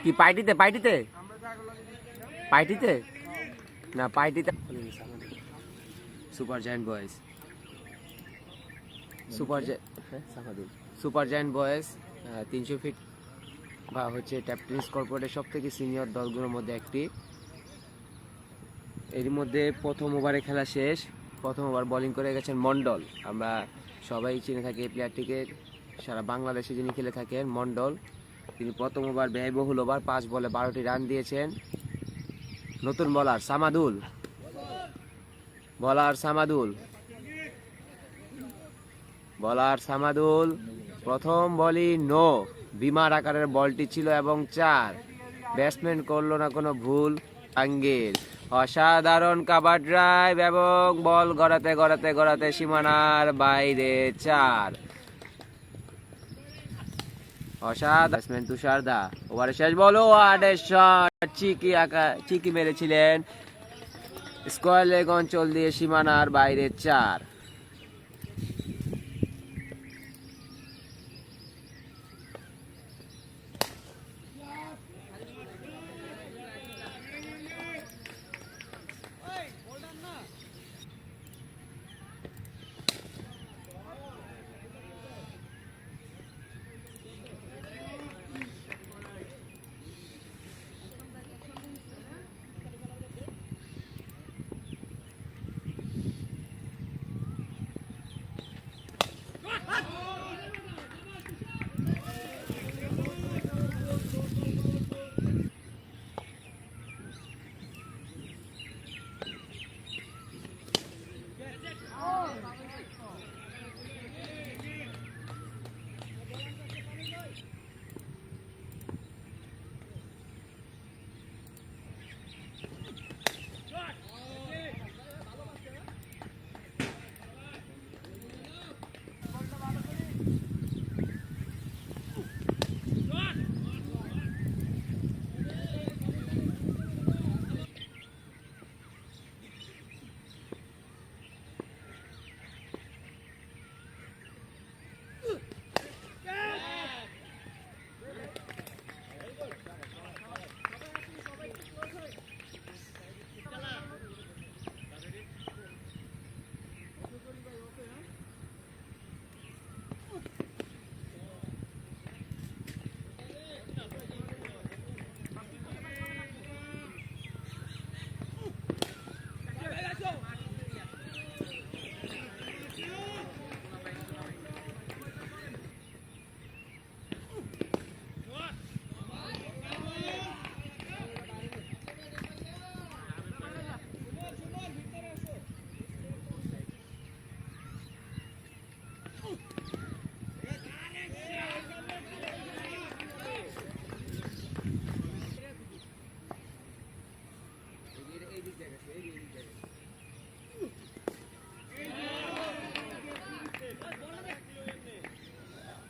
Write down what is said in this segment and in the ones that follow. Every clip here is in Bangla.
কি পাইটিতে পাইটিতে পাইটিতে না পাইটিতে super giant boys super giant boys 300 feet বা হচ্ছে ট্যাপ টেনিস কর্পোরেটের সব থেকে সিনিয়র দলগুলোর মধ্যে একটি। এর মধ্যে প্রথম ওভারে খেলা শেষ। প্রথম ওভার বোলিং করে গেছেন মন্ডল। আমরা সবাই চিনে থাকি এই প্লেয়ারটিকে, সারা বাংলাদেশে যিনি খেলে থাকেন মন্ডল। তিনি প্রথম ওভার ব্যয়বহুল ওভার 5 বলে 12টি রান দিয়েছেন। নতুন বোলার সামাদুল প্রথম বলই নো, বিমার আকারের বলটি ছিল এবং 4। ব্যাটসম্যান করলো না কোনো ভুল। আঙ্গির অসাধারণ কাভার ড্রাইভ এবং বল গড়াতে সীমানার বাইরে 4। অসাধারণ ব্যাটসম্যান তুষার দা। ওভারের শেষ বল ওয়ার্ডের শট, চিকি মেরেছিলেন স্কয়ার লেগ অঞ্চল দিয়ে সীমানার বাইরে 4।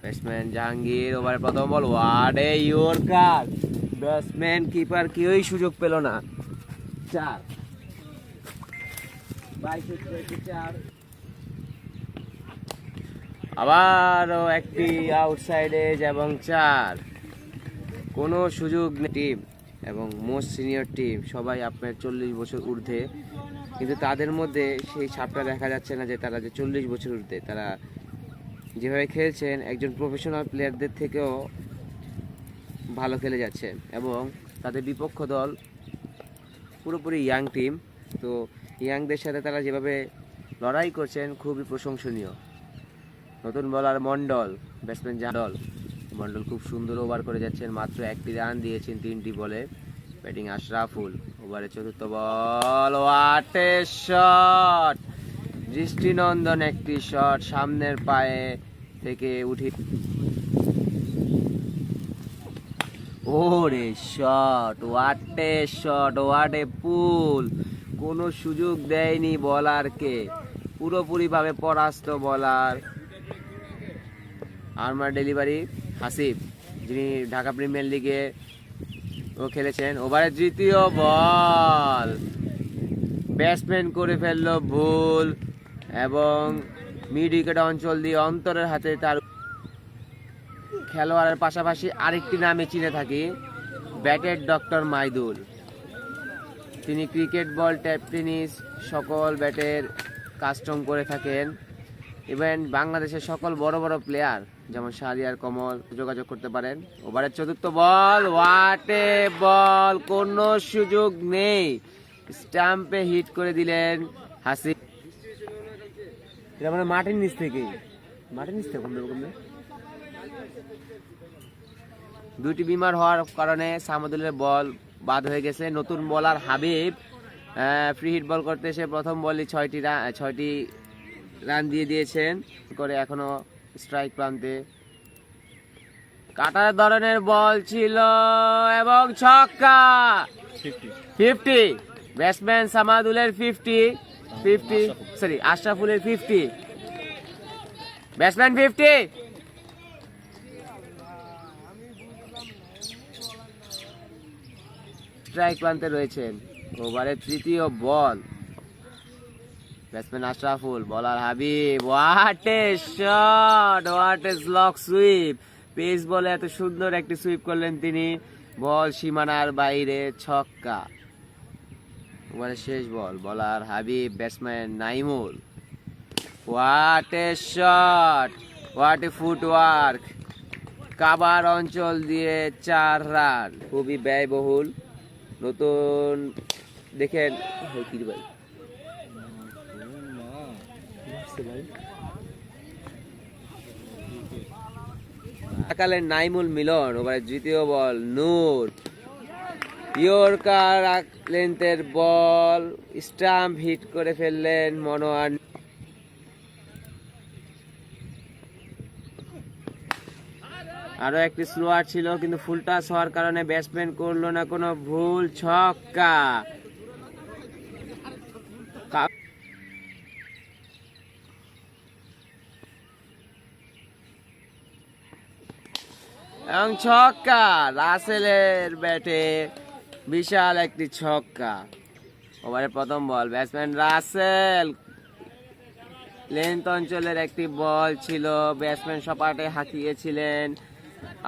ব্যাটসম্যান জাহাঙ্গীর ওভারের প্রথম বল ওয়ার্ডে ইয়র্কার। ব্যাটসম্যান কিপার কেউই সুযোগ পেল না। 4 4। আবারও একটি আউটসাইড এজ এবং 4। কোনো সুযোগ নেই। টিম এবং মোস্ট সিনিয়র টিম সবাই আপনার 40 বছর ঊর্ধ্বে, কিন্তু তাদের মধ্যে সেই ছাপটা দেখা যাচ্ছে না যে তারা যে 40 বছর ঊর্ধ্বে। তারা যেভাবে খেলছেন একজন প্রফেশনাল প্লেয়ারদের থেকেও ভালো খেলে যাচ্ছেন এবং তাদের বিপক্ষ দল পুরোপুরি ইয়াং টিম। তো ইয়াংদের সাথে তারা যেভাবে লড়াই করছেন খুবই প্রশংসনীয়। নতুন বোলার মন্ডল, ব্যাটসম্যান মন্ডল খুব সুন্দর ওভার করে যাচ্ছেন। মাত্র 1টি রান দিয়েছেন 3টি বলে। ব্যাটিং আশরাফুল। ওভারের চতুর্থ বল ওয়াটে শট, দৃষ্টিনন্দন একটি শট, সামনের পায়ে থেকে উঠে ওরে শট, ওয়াটে পুল। কোনো সুযোগ দেয়নি বলারকে, পুরোপুরিভাবে পরাস্ত বলার। আর্মার ডেলিভারি হাসিব, যিনি ঢাকা প্রিমিয়ার লিগে ও খেলেছেন। ওভারের তৃতীয় বল, ব্যাটসম্যান করে ফেলল ভুল এবং মিড উইকেট অঞ্চল দিয়ে অন্তরের হাতে তার খেলোয়াড়ের পাশাপাশি আরেকটি নামে চিনে থাকি, ব্যাটের ডক্টর মাইদুল। তিনি ক্রিকেট বল, ট্যাপ টেনিস সকল ব্যাটের কাস্টম করে থাকেন। ইভেন বাংলাদেশের সকল বড় বড় প্লেয়ার যেমন শাহরিয়ার, কমল যোগাযোগ করতে পারেন। ওভারের চতুর্থ বল, হোয়াট এ বল, কোনো সুযোগ নেই, স্টাম্পে হিট করে দিলেন হাসিব। এটা মানে মাটির নিচ থেকে কমবে। দুইটি বিমার হওয়ার কারণে সামাদুলের বল বাদ হয়ে গেছে। নতুন বোলার হাবিব ফ্রি হিট বল করতে এসে প্রথম বলই 6টি রান দিয়ে দিয়েছেন করে এখনো স্ট্রাইক প্রান্তে। কাটার ধরনের বল ছিল এবং ছক্কা। 50 ব্যাটসম্যান সামাদুলের 50 সরি আশরাফুলের 50, ব্যাটসম্যান 50। স্ট্রাইক প্রান্তে রয়েছেন। ওভারের তৃতীয় বল, ব্যাটসম্যান আশরাফুল, বলার Habib, what a shot, what a slog sweep. Pace বলে এত সুন্দর একটি সুইপ করলেন তিনি, বল সীমানার বাইরে, ছক্কা। ওভারের শেষ বল, বলার Habib, batsman Naimul, what a shot, what a footwork. কাবার অঞ্চল দিয়ে 4 রান, খুবই ব্যয়বহুল। নতুন দেখেন নাইমুল মিলন। ওভারের দ্বিতীয় বল, নূর ইয়র্কার লেন্থের বল, স্টাম্প হিট করে ফেললেন মনোয়ার। আরো একটি স্লোয়ার ছিল কিন্তু ফুল টাচ হওয়ার কারণে ব্যাটসম্যান করলো না কোনো ভুল, ছক্কা। এবং ছক্কা, রাসেলের ব্যাটে বিশাল একটি ছক্কা। ওভারের প্রথম বল, ব্যাটসম্যান রাসেল, লেন্থ অঞ্চলের একটি বল ছিল, ব্যাটসম্যান সপাটে হাঁকিয়েছিলেন,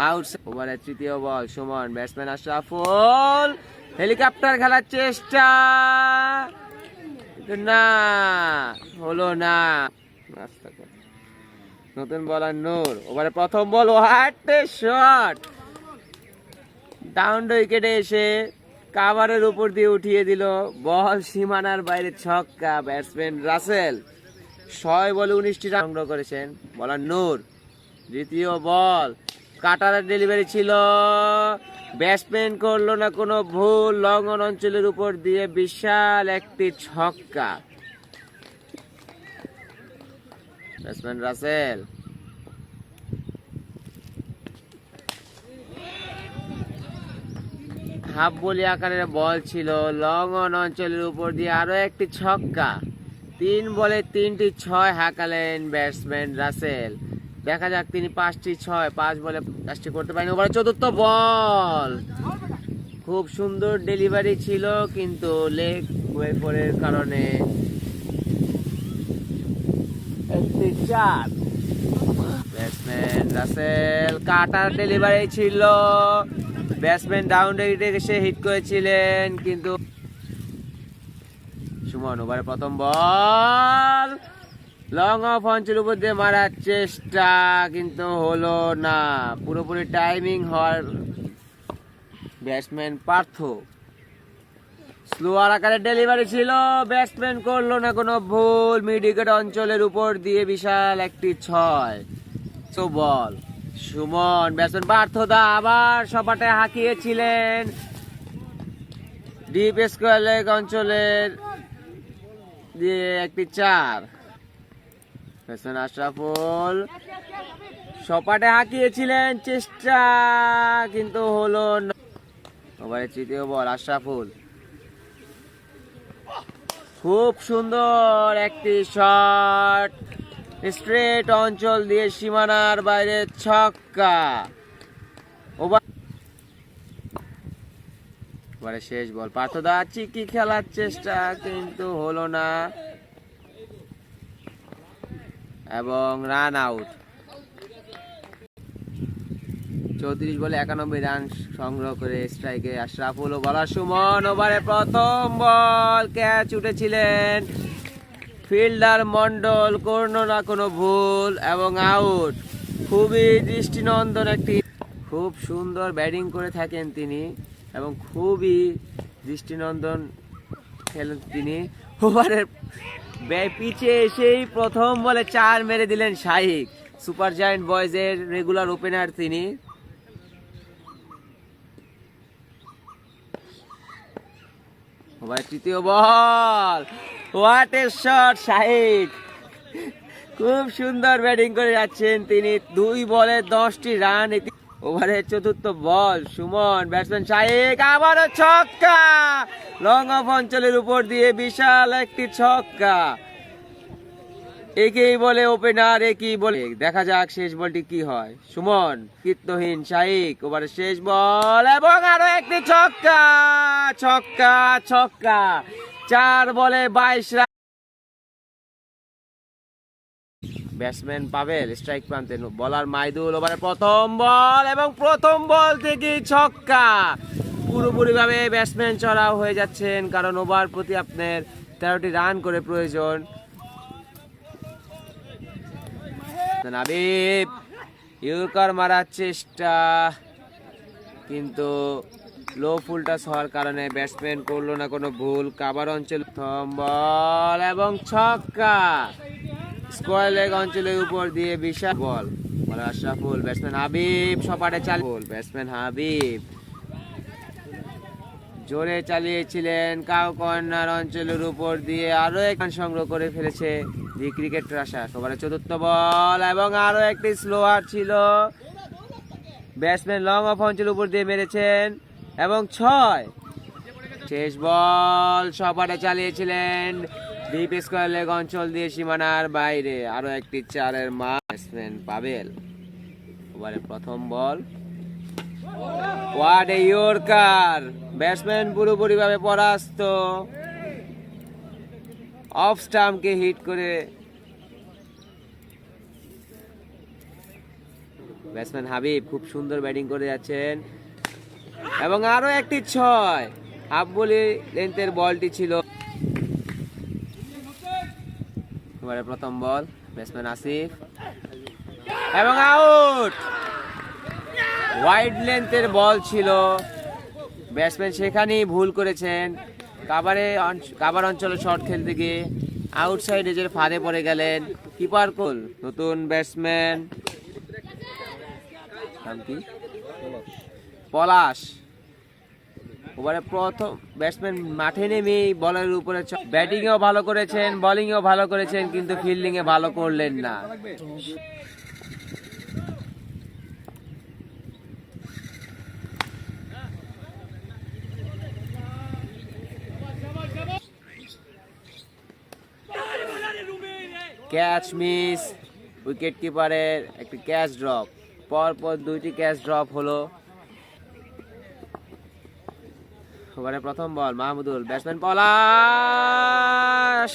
আউট। ওভারের তৃতীয় বল, সুমন, ব্যাটসম্যান আশরাফুল, হেলিকপ্টার খেলার চেষ্টা, না হলো না। নতুন বলার নূর। ওভারে প্রথম বল, হোয়াট এ শট, ডাউন উইকেটে এসে কাভারের উপর দিয়ে উঠিয়ে দিল, বল সীমানার বাইরে, ছক্কা। ব্যাটসম্যান রাসেল 6 বলে 19টি রান সংগ্রহ করেছেন। বলার নূর, দ্বিতীয় বল, কাটারের ডেলিভারি ছিল, ব্যাটসম্যান করলো না কোনো ভুল, লং অন অঞ্চলের উপর দিয়ে বিশাল একটি ছক্কা। ব্যাটসম্যান রাসেল, হাফ বলি আকারের বল ছিল, লং অন অঞ্চলের উপর দিয়ে আরো একটি ছক্কা। 3 বলে 3টি 6 হাঁকালেন ব্যাটসম্যান রাসেল। দেখা যাক তিনি 5টি 6, 5 বলে 5টি করতে পারেন। ওভারে চতুর্থ বল, খুব সুন্দর ডেলিভারি ছিল কিন্তু লেগ ওয়েফারের কারণে একটি 4। ব্যাটসম্যান রাসেল, কাটার ডেলিভারি ছিল, ব্যাটসম্যান ডাউন উইকেটে এসে হিট করেছিলেন কিন্তু সুমন। ওভারে প্রথম বল, লং অফ অঞ্চলের উপর দিয়ে মারার চেষ্টা কিন্তু হলো না, পুরোপুরি টাইমিং হওয়ার। ব্যাটসম্যান পার্থ, স্লোয়ার আকারে ডেলিভারি ছিল, ব্যাটসম্যান করলো না কোনো ভুল, মিড উইকেট অঞ্চলের উপর দিয়ে বিশাল একটি 6 বল। সুমন, ব্যাটসম্যান পার্থ দা আবার সপাটে হাঁকিয়েছিলেন, ডিপ স্কোয়ার লেগ অঞ্চলের দিয়ে একটি 4। ব্যাটসম্যান আশরাফুল সপাটে হাঁকিয়েছিলেন, চেষ্টা কিন্তু হলো না। ওভারের তৃতীয় বল, আশরাফুল, খুব সুন্দর একটি শট, স্ট্রেট অঞ্চল দিয়ে সীমানার বাইরে, ছক্কা। ওভারে শেষ বল, পার্থদা চিকি খেলার চেষ্টা কিন্তু হলো না এবং রান আউট। 34 বলে 91 রান সংগ্রহ করে স্ট্রাইকে আশরাফুল ও বলার সুমন। ওভারে প্রথম বল, ক্যাচ উঠেছিলেন ফিল্ডার মন্ডল, কোনো না কোনো ভুল এবং আউট। খুবই দৃষ্টিনন্দন একটি, খুব সুন্দর ব্যাটিং করে থাকেন তিনি এবং খুবই দৃষ্টিনন্দন খেলেন তিনি। ওভারের পিচে এসেই প্রথম বলে 4 মেরে দিলেন শাহিক, সুপার জায়ান্ট বয়েজের রেগুলার ওপেনার তিনি। ওভারের তৃতীয় বল, হোয়াট এ শট শাহিক, খুব সুন্দর ব্যাটিং করে যাচ্ছেন তিনি। 2 বলে 10টি রান। ওভারের চতুর্থ বল, সুমন, ব্যাটসম্যান শাহিক, আবারও ছক্কা, লং অফ অঞ্চলের উপর দিয়ে বিশাল একটি ছক্কা। একই বলে ওপেনার, একই বলে, দেখা যাক শেষ বলটি কি হয়। সুমন, কীর্তহীন শাহিক, ওভারের শেষ বল এবং আরো একটি ছক্কা, ছক্কা, ছক্কা। 4 বলে 22 রান। ব্যাটসম্যান পাবেল স্ট্রাইক প্রান্তে, বলার মাইদুল। ওভারে প্রথম বল এবং প্রথম বল থেকে ছক্কা। পুরোপুরি ভাবে ব্যাটসম্যান চড়াও হয়ে যাচ্ছেন, কারণ ওভার প্রতি আপনার 13টি রান করে প্রয়োজন। নাবিব ইয়র্কার মারার চেষ্টা, কিন্তু লো ফুলটাস হওয়ার কারণে ব্যাটসম্যান করলো না কোনো ভুল। কাভার অঞ্চল, প্রথম বল এবং ছক্কা, স্কোয়ার লেগ অঞ্চলের উপর দিয়ে বিশাল বল। আশরাফুল, ব্যাটসম্যান হাবিব সপাটে চালিয়ে, ব্যাটসম্যান হাবিব জোরে চালিয়েছিলেন, কাউ কর্নার অঞ্চলের উপর দিয়ে আরো এক রান সংগ্রহ করে ফেলেছে দি ক্রিকেট রাশাস। ওভারের চতুর্থ বল এবং আরো একটি স্লোয়ার ছিল, ব্যাটসম্যান লং অফ অঞ্চলের উপর দিয়ে মেরেছেন এবং 6। শেষ বল সপাটে চালিয়েছিলেন, ডিপ স্কোয়ার লেগ অঞ্চল দিয়ে সীমানার বাইরে, আরো একটি 4-এর মার। ব্যাটসম্যান পাবেল, ওভারে প্রথম বল, হোয়াট এ ইয়র্কার, ব্যাটসম্যান পুরোপুরি ভাবে পরাস্ত, অফ স্টাম্পকে হিট করে। ব্যাটসম্যান হাবিব খুব সুন্দর ব্যাটিং করে যাচ্ছেন এবং আরো একটি 6, হাফ বলি লেন্থের বলটি ছিল। এবারে প্রথম বল, ব্যাটসম্যান আসিফ এবং আউট। ওয়াইড লেন্থের বল ছিল, ব্যাটসম্যান সেখানেই ভুল করেছেন। কাভার অঞ্চলে শট খেলতে গিয়ে আউটসাইড এজের ফাঁদে পড়ে গেলেন কিপার কোল। নতুন ব্যাটসম্যান নাম কি, পলাশ। ওভারে প্রথম ব্যাটসম্যান মাঠে নেমে বলের উপরে ব্যাটিংও ভালো করেছেন, বোলিংও ভালো করেছেন, কিন্তু ফিল্ডিং এ ভালো করলেন না। ক্যাচ মিস, উইকেট কিপারের একটি ক্যাচ ড্রপ, পরপর 2টি ক্যাচ ড্রপ হলো। ওভারে প্রথম ball, Mahmudul, batsman Palash,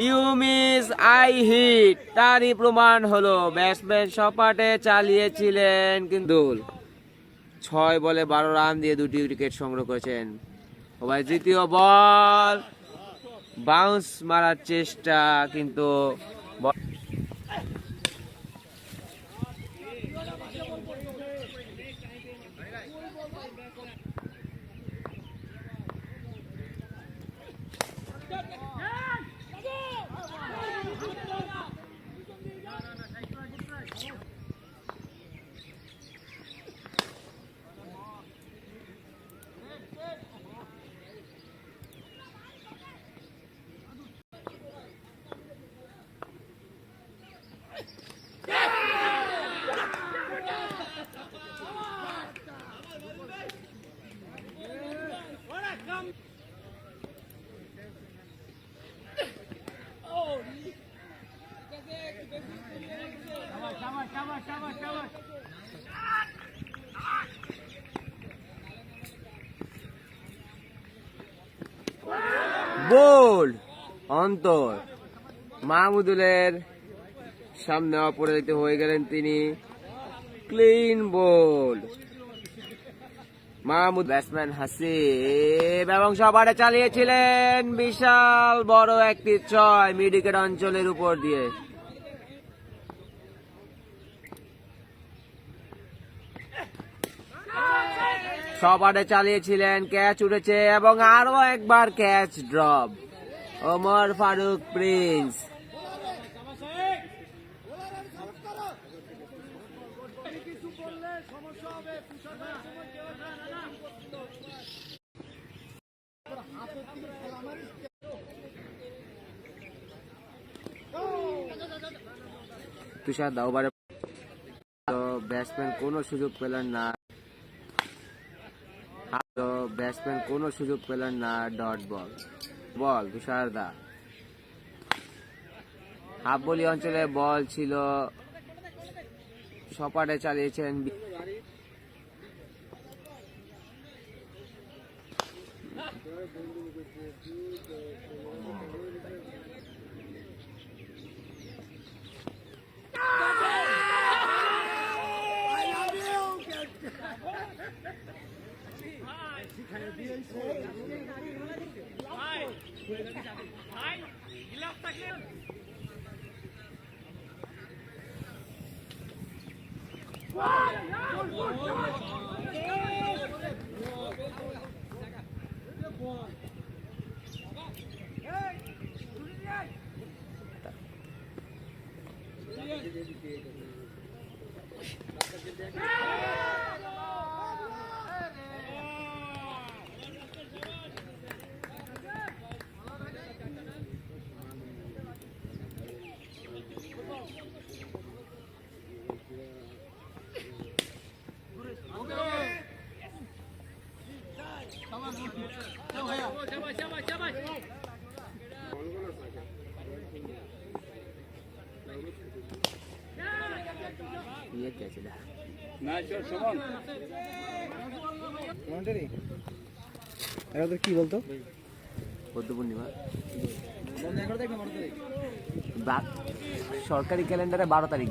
you miss I hit, তারই প্রমাণ হলো। ব্যাটসম্যান সপাটে চালিয়েছিলেন, কিন্তু 6 বলে 12 রান দিয়ে 2টি উইকেট সংগ্রহ করেছেন। ওভারে দ্বিতীয় বল, বাউন্স মারার চেষ্টা, কিন্তু বোল্ড অন্তর, মাহমুদুলের সামনে অপরাজিত হয়ে গেলেন তিনি। Clean bold. Mahmud batsman Hasib এবং সবারে চালিয়েছিলেন বিশাল বড় একটি 6 মিড উইকেট অঞ্চলের উপর দিয়ে। সবারে চালিয়েছিলেন, ক্যাচ উঠেছে এবং আরো একবার ক্যাচ ড্রপ। ওমর ফারুক প্রিন্স তুষার দা ওভারে ব্যাটসম্যান কোনো সুযোগ পেলেন না, ডট বল তুষার দা। হাফ বলি অঞ্চলে বল ছিল, সপাটে চালিয়েছেন কি বলতো বৌদ্ধ পূর্ণিমা সরকারি ক্যালেন্ডারে 12 তারিখ।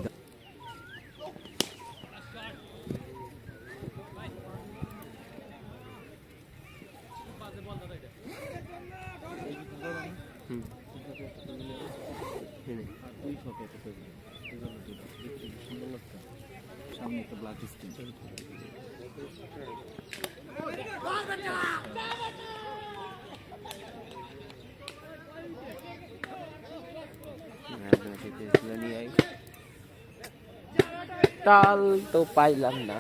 সামনে একটা ব্লাড স্ক্রিন তাল তো পাইলাম না।